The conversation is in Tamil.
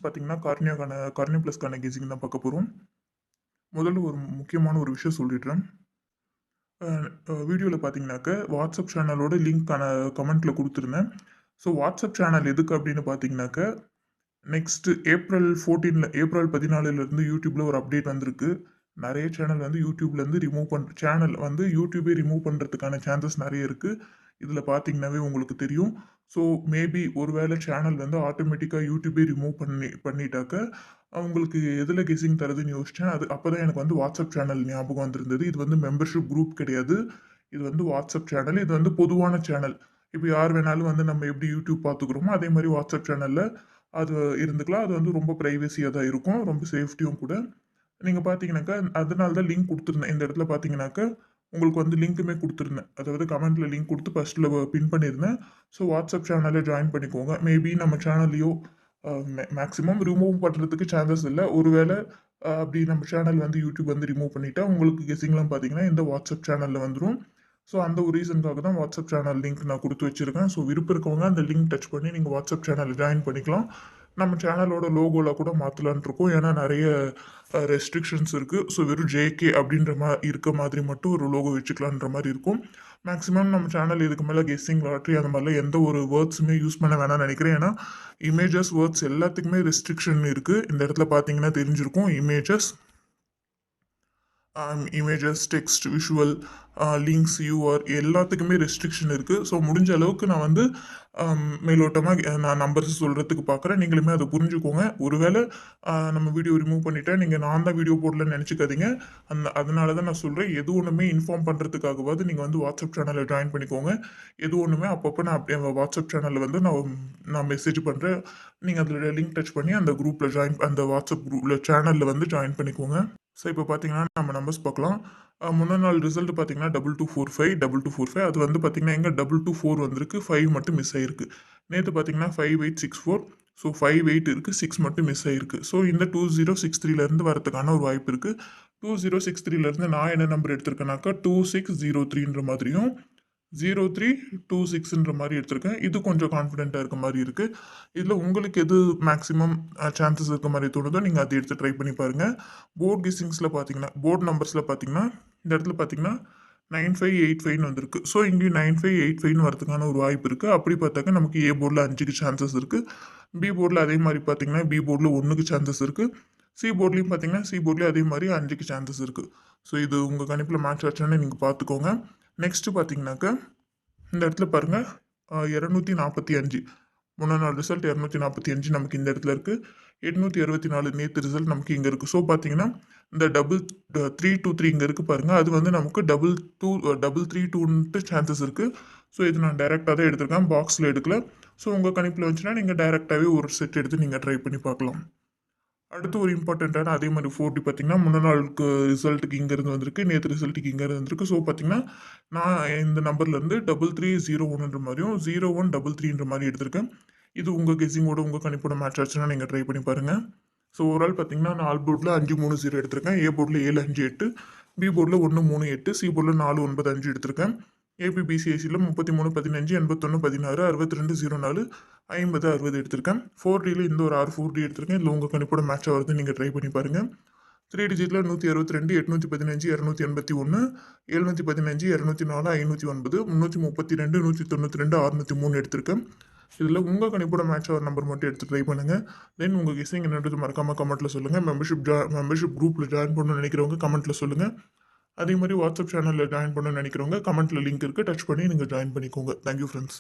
பார்த்தீங்கன்னா, கார்னியா ப்ளஸ்க்கான கெஸ்ஸிங் தான் பார்க்க போறோம். முதல்ல ஒரு முக்கியமான ஒரு விஷயம் சொல்லிடுறேன். அ வீடியோல பார்த்தீங்கன்னாக்க, வாட்ஸ்அப் சேனலோட லிங்க்கான கமெண்ட்ல குடுத்துருந்தேன். ஸோ வாட்ஸ்அப் சேனல் எதுக்கு அப்படின்னு பார்த்தீங்கன்னாக்க, நெக்ஸ்ட் ஏப்ரல் 14லிருந்து யூடியூப்ல ஒரு அப்டேட் வந்திருக்கு. நெறைய சேனல் வந்து யூடியூப்லேருந்து ரிமூவ் சேனல் வந்து யூடியூபே ரிமூவ் பண்றதுக்கான சான்சஸ் நெறைய இருக்கு. இதில பார்த்தீங்கன்னாவே உங்களுக்கு தெரியும். ஸோ மேபி ஒரு வேளை சேனல் வந்து ஆட்டோமேட்டிக்கா யூடியூபே ரிமூவ் பண்ணிட்டாக்க, உங்களுக்கு எதில கெஸ்ஸிங் தருதுன்னு யோசிச்சேன். அப்பதான் எனக்கு வந்து வாட்ஸ்அப் சேனல் ஞாபகம் வந்திருந்தது. இது வந்து மெம்பர்ஷிப் குரூப் கிடையாது. இது வந்து வாட்ஸ்அப் சேனல். இது வந்து பொதுவான சேனல். இப்ப யார் வேணாலும் வந்து நம்ம எப்படி யூடியூப் பார்த்துக்கிறோமோ, அதே மாரி வாட்ஸ்அப் சேனல்ல அது இருந்துக்கலாம். அது வந்து ரொம்ப பிரைவசியா தான் இருக்கும். ரொம்ப சேஃப்டியும் கூட. நீங்க பார்த்தீங்கன்னாக்கா, அதனால தான் லிங்க் குடுத்துருந்தேன். இந்த இடத்துல பார்த்தீங்கன்னாக்கா, உங்களுக்கு வந்து லிங்க்குமே குடுத்துருந்தேன். அதாவது கமெண்ட்ல லிங்க் குடுத்து ஃபர்ஸ்ட்ல பின் பண்ணியிருந்தேன். ஸோ வாட்ஸ்அப் சேனல்ல ஜாயின் பண்ணிக்கோங்க. மேபி நம்ம சேனல்லயோ மேக்ஸிமம் ரிமூவ் பண்றதுக்கு சான்சஸ் இல்ல. ஒருவேள அப்படி நம்ம சேனல் வந்து யூடியூப் வந்து ரிமூவ் பண்ணிட்டா, உங்களுக்கு கெஸ்ஸிங்லாம் பார்த்தீங்கன்னா, இந்த வாட்ஸ்அப் சேனல்ல வந்துரும். ஸோ அந்த ஒரு ரீசனுக்காக தான் வாட்ஸ்அப் சேனல் லிங்க் நான் குடுத்து வச்சிருக்கேன். ஸோ விருப்பம் இருக்கவங்க அந்த லிங்க் டச் பண்ணி நீங்க வாட்ஸ்அப் சேனல்ல ஜாயின் பண்ணிக்கலாம். நம்ம சேனலோட லோகோல கூட மாத்தலாம்ன்னு இருக்கோம். ஏன்னா நெறைய ரெஸ்ட்ரிக்ஷன்ஸ் இருக்கு. ஸோ வெறும் ஜேகே அப்படின்ற இருக்க மாதிரி மட்டும் ஒரு லோகோ வச்சுக்கலான்ற மாரி இருக்கும். மேக்ஸிமம் நம்ம சேனல் இதுக்கு மேல கெஸ்ஸிங், லாட்டரி அந்த மாரிலாம் எந்த ஒரு வேர்ட்ஸுமே யூஸ் பண்ண வேணாம்னு நெனைக்கிறேன். ஏன்னா, இமேஜஸ், வேர்ட்ஸ் எல்லாத்துக்குமே ரெஸ்ட்ரிக்ஷன் இருக்கு. இந்த இடத்துல பார்த்தீங்கன்னா தெரிஞ்சிருக்கும். Images, text, visual, links, URL எல்லாத்துக்குமே ரெஸ்ட்ரிக்ஷன் இருக்கு. ஸோ முடிஞ்ச அளவுக்கு நான் வந்து மேலோட்டமா நான் நம்பர்ஸ் சொல்றதுக்கு பார்க்குறேன். நீங்களுமே அத புரிஞ்சுக்கோங்க. ஒருவேள நம்ம வீடியோ ரிமூவ் பண்ணிட்டா, நீங்க நான் தான் வீடியோ போடலன்னு நெனச்சுக்காதீங்க. அதனால தான் நான் சொல்றேன். எது ஒண்ணுமே இன்ஃபார்ம் பண்றதுக்காகவாவது நீங்க வந்து வாட்ஸ்அப் சேனல்ல ஜாயின் பண்ணிக்கோங்க. எது ஒண்ணுமே அப்பப்போ நான் அப்படியே வாட்ஸ்அப் சேனல்ல வந்து நான் மெசேஜ் பண்றேன். நீங்க அதில லிங்க் டச் பண்ணி அந்த வாட்ஸ்அப் குரூப்ல சேனல்ல வந்து ஜாயின் பண்ணிக்கோங்க. ஸோ இப்போ பார்த்தீங்கன்னா, நம்ம நம்பர்ஸ் பார்க்கலாம். முந்தா நாள் ரிசல்ட் பார்த்தீங்கன்னா, 2245, 2245 அது வந்து பார்த்தீங்கன்னா, எங்க 224 வந்திருக்கு. 5 மட்டும் மிஸ் ஆயிருக்கு. நேத்து பார்த்தீங்கன்னா, 5864 ஸோ 58 இருக்கு. 6 மட்டும் மிஸ் ஆயிருக்கு. ஸோ இந்த 2063லேருந்து வரதுக்கான ஒரு வாய்ப்பு இருக்கு. 2063லேருந்து நான் என்ன நம்பர் எடுத்திருக்கேன்னாக்கா, 2603ன்ற மாதிரியும் 0326ன்ற மாரி எடுத்திருக்கேன். இது கொஞ்சம் கான்ஃபிடென்ட்டா இருக்க மாரி இருக்கு. இதுல உங்களுக்கு எது மேக்ஸிமம் சான்சஸ் இருக்க மாரி தோணுதோ, நீங்க அத எடுத்து ட்ரை பண்ணி பாருங்க. போர்ட் நம்பர்ஸ்ல பார்த்தீங்கன்னா, இந்த இடத்துல பார்த்தீங்கன்னா 9585ன்னு வந்திருக்கு. ஸோ இங்கேயும் 9585ன்னு வரதுக்கான ஒரு வாய்ப்பு இருக்கு. அப்படி பார்த்தாக்க நமக்கு ஏ போர்ட்ல 5க்கு சான்சஸ் இருக்கு. பி போர்ட்ல அதே மாரி பார்த்தீங்கன்னா, பி போர்ட்ல 1க்கு சான்சஸ் இருக்கு. சி போர்ட்லயும் அதே மாரி 5க்கு சான்சஸ் இருக்கு. ஸோ இது உங்க கணிப்புல மேட்ச் ஆச்சான்னு நீங்க பார்த்துக்கோங்க. நெக்ஸ்ட் பார்த்தீங்கன்னாக்க, இந்த இடத்துல பாருங்க 245 முன்னா நாள் ரிசல்ட் 245 நமக்கு இந்த இடத்துல இருக்கு. 864 நேத்து ரிசல்ட் நமக்கு இங்க இருக்கு. ஸோ பார்த்தீங்கன்னா, இந்த 323 இங்க இருக்கு பாருங்க. அது வந்து நமக்கு 332ன்ட்டு சான்சஸ் இருக்கு. ஸோ இது நான் டைரக்ட்டா தான் எடுத்திருக்கேன். பாக்ஸ்ல எடுக்கல. ஸோ உங்க கணிப்புல வந்துச்சுன்னா, நீங்க டைரக்ட்டாவே ஒரு செட் எடுத்து நீங்க ட்ரை பண்ணி பார்க்கலாம். அடுத்து ஒரு இம்பார்ட்டன்ட்டான அதே மாரி 4டி பார்த்தீங்கன்னா, முந்தின நாளுக்கு ரிசல்ட்டுக்கு இங்கேருந்து வந்திருக்கு. நேத்து ரிசல்ட்டுக்கு இங்கேருந்து வந்திருக்கு. ஸோ பார்த்தீங்கன்னா, நான் இந்த நம்பர்லேருந்து 3301ன்ற மாரியும், 0133ன்ற மாரி எடுத்திருக்கேன். இது உங்க கெஸ்ஸிங்கோட, உங்க கணிப்போட மேட்ச் ஆச்சுன்னா நீங்க ட்ரை பண்ணி பாருங்க. ஸோ ஓவரால் பார்த்தீங்கன்னா, நான் ஆல் போர்ட்ல 530 எடுத்திருக்கேன். ஏ போர்ட்ல 758, பி போர்ட்ல 138, சி போர்ட்ல 495 எடுத்திருக்கேன். ஏபிபிசிஐசில 33, 15, 81, 16, 6204, 50, 60 எடுத்திருக்கேன். 4டில இந்த ஒரு 6 4டி எடுத்திருக்கேன். இதில உங்க கணிப்போட மேட்ச் ஆகுறது நீங்க ட்ரை பண்ணி பாருங்க. 3 டிஜிட்ல 162, 815, 281, 715, 204, 509, 332, 192, 603 எடுத்திருக்கேன். இதில உங்க கணிப்போட மேட்ச் ஆகுற நம்பர் மட்டும் எடுத்து ட்ரை பண்ணுங்க. தென் உங்க கெஸ்ஸிங் என்னன்றது மறக்காம கமெண்ட்ல சொல்லுங்க. மெம்பர்ஷிப் குரூப்ல ஜாயின் பண்ணணும்னு நினைக்கிறவங்க கமெண்ட்ல சொல்லுங்க. அதே மாரி வாட்ஸ்அப் சேனல்ல ஜாயின் பண்ணணும்னு நினைக்கிறவங்க கமெண்ட்ல லிங்க் இருக்கு. டச் பண்ணி நீங்க ஜாயின் பண்ணிக்கோங்க. Thank you friends.